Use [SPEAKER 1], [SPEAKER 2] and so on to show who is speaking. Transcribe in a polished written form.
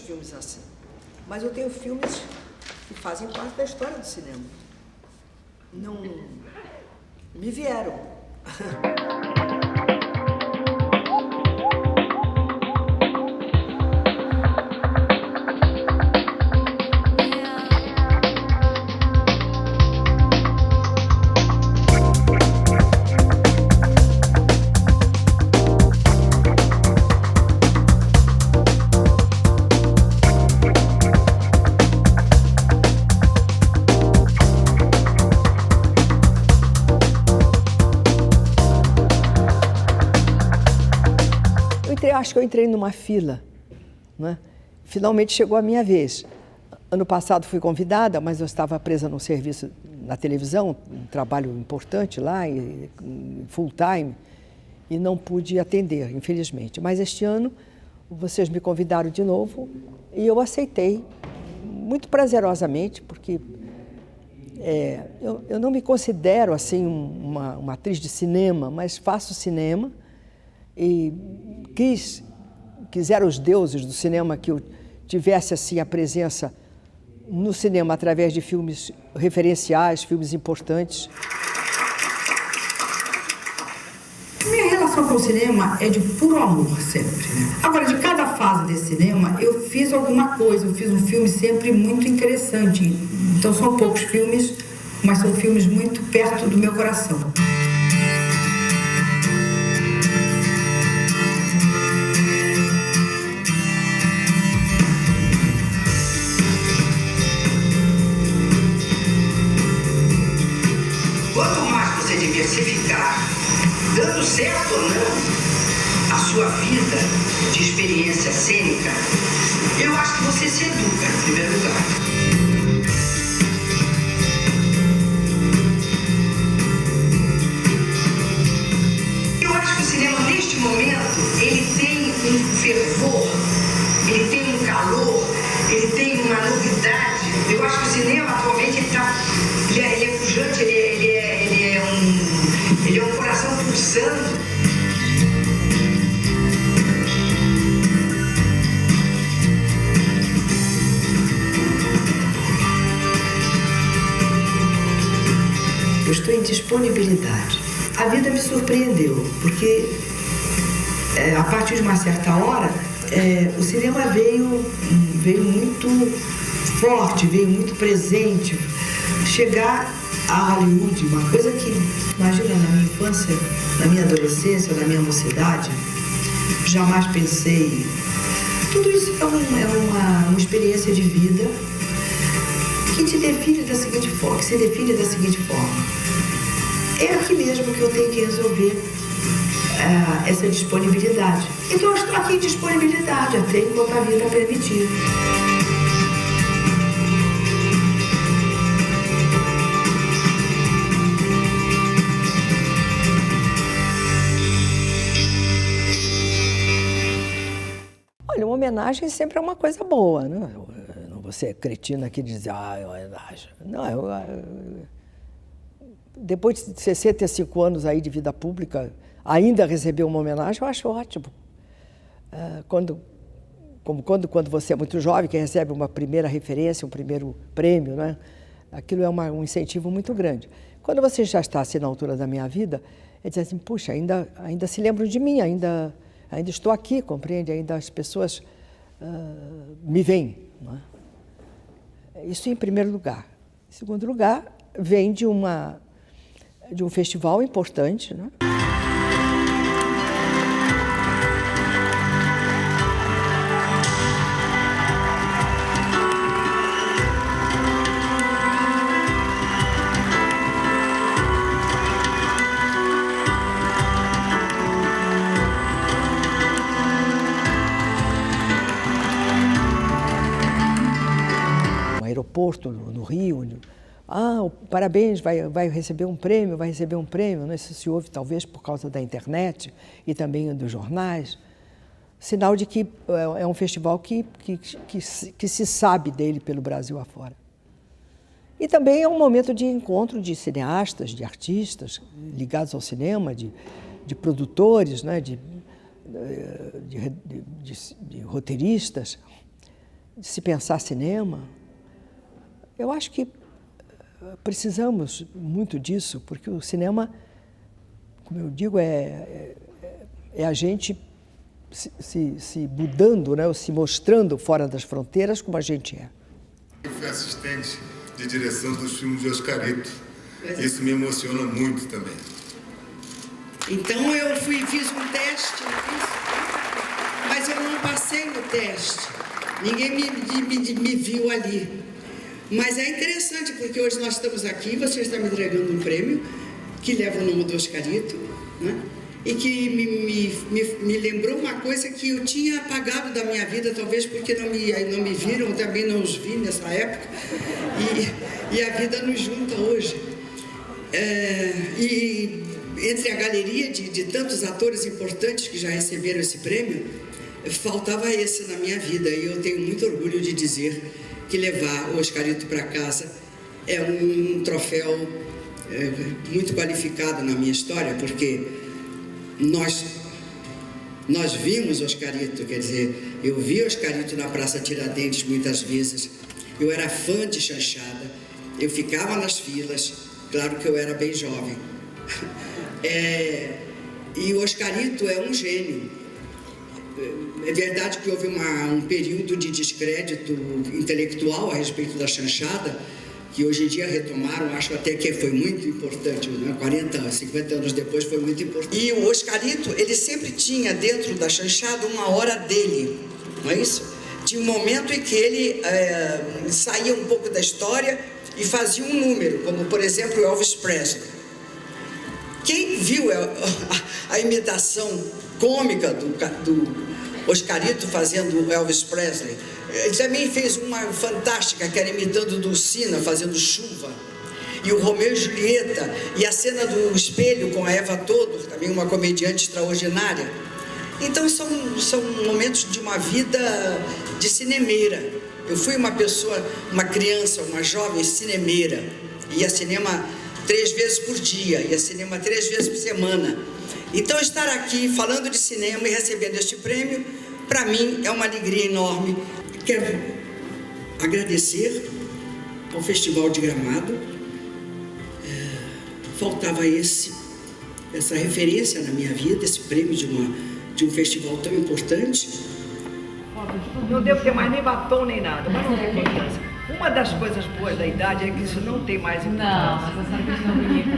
[SPEAKER 1] Filmes assim, mas eu tenho filmes que fazem parte da história do cinema. Não me vieram. Acho que eu entrei numa fila, né? Finalmente chegou a minha vez. Ano passado fui convidada, mas eu estava presa num serviço na televisão, um trabalho importante lá, full time, e não pude atender, infelizmente. Mas este ano vocês me convidaram de novo e eu aceitei, muito prazerosamente, porque eu não me considero assim uma atriz de cinema, mas faço cinema. E quiseram os deuses do cinema que eu tivesse assim a presença no cinema através de filmes referenciais, filmes importantes.
[SPEAKER 2] Minha relação com o cinema é de puro amor sempre, né? Agora, de cada fase desse cinema, eu fiz alguma coisa, eu fiz um filme sempre muito interessante. Então são poucos filmes, mas são filmes muito perto do meu coração.
[SPEAKER 3] Diversificar, dando certo ou não a sua vida de experiência cênica, eu acho que você se educa em primeiro lugar. Eu acho que o cinema neste momento ele tem um fervor, ele tem um calor, ele tem uma novidade. Eu acho que o cinema atualmente ele é pujante, ele é um coração pulsando.
[SPEAKER 2] Eu estou em disponibilidade. A vida me surpreendeu, porque a partir de uma certa hora, o cinema veio muito forte, veio muito presente. Chegar a Hollywood, uma coisa que, imagina, na minha infância, na minha adolescência, na minha mocidade, jamais pensei. Tudo isso é uma experiência de vida que te define da seguinte forma, que se define da seguinte forma. É aqui mesmo que eu tenho que resolver essa disponibilidade. Então eu estou aqui em disponibilidade até enquanto a vida permitir.
[SPEAKER 1] Olha, uma homenagem sempre é uma coisa boa, né? Eu não vou ser cretina aqui e dizer, é uma homenagem. Não, depois de 65 anos aí de vida pública, ainda receber uma homenagem, eu acho ótimo. Quando você é muito jovem, que recebe uma primeira referência, um primeiro prêmio, né? Aquilo é um incentivo muito grande. Quando você já está assim na altura da minha vida, é dizer assim, puxa, ainda se lembram de mim, ainda estou aqui, compreende? Ainda as pessoas me veem. Não é? Isso em primeiro lugar. Em segundo lugar, vem de um festival importante, né? aeroporto, no Rio. Parabéns, vai receber um prêmio, Não sei se houve, talvez, por causa da internet e também dos jornais. Sinal de que é um festival que se sabe dele pelo Brasil afora. E também é um momento de encontro de cineastas, de artistas ligados ao cinema, de produtores, né, de roteiristas, de se pensar cinema. Eu acho que precisamos muito disso, porque o cinema, como eu digo, é a gente se mudando, né, ou se mostrando fora das fronteiras como a gente é.
[SPEAKER 4] Eu fui assistente de direção dos filmes de Oscarito. Isso me emociona muito também.
[SPEAKER 3] Então eu fiz um teste, mas eu não passei no teste. Ninguém me viu ali. Mas é interessante, porque hoje nós estamos aqui, você está me entregando um prêmio que leva o nome do Oscarito, né? E que me lembrou uma coisa que eu tinha apagado da minha vida, talvez porque não me viram, eu também não os vi nessa época, e a vida nos junta hoje. E entre a galeria de tantos atores importantes que já receberam esse prêmio, faltava esse na minha vida, e eu tenho muito orgulho de dizer que levar o Oscarito para casa é um troféu muito qualificado na minha história, porque nós vimos Oscarito, quer dizer, eu vi Oscarito na Praça Tiradentes muitas vezes, eu era fã de chanchada, eu ficava nas filas, claro que eu era bem jovem, e o Oscarito é um gênio. É verdade que houve um período de descrédito intelectual a respeito da chanchada, que hoje em dia retomaram, acho até que foi muito importante, né? 40, 50 anos depois foi muito importante. E o Oscarito, ele sempre tinha dentro da chanchada uma hora dele, não é isso? Tinha um momento em que ele saía um pouco da história e fazia um número, como por exemplo o Elvis Presley. Quem viu a imitação cômica do Oscarito fazendo Elvis Presley? Ele também fez uma fantástica, que era imitando Dulcina, fazendo Chuva. E o Romeu e Julieta, e a cena do espelho com a Eva Todor, também uma comediante extraordinária. Então são momentos de uma vida de cinemeira. Eu fui uma criança, uma jovem cinemeira. Ia cinema 3 vezes por dia, ia cinema 3 vezes por semana. Então estar aqui falando de cinema e recebendo este prêmio, para mim é uma alegria enorme. Quero agradecer ao Festival de Gramado. Faltava essa referência na minha vida, esse prêmio de um festival tão importante.
[SPEAKER 1] Não devo ter mais nem batom nem nada, mas não tem importância. Uma das coisas boas da idade é que isso não tem mais importância.
[SPEAKER 5] Não, mas essa coisa não é bonita.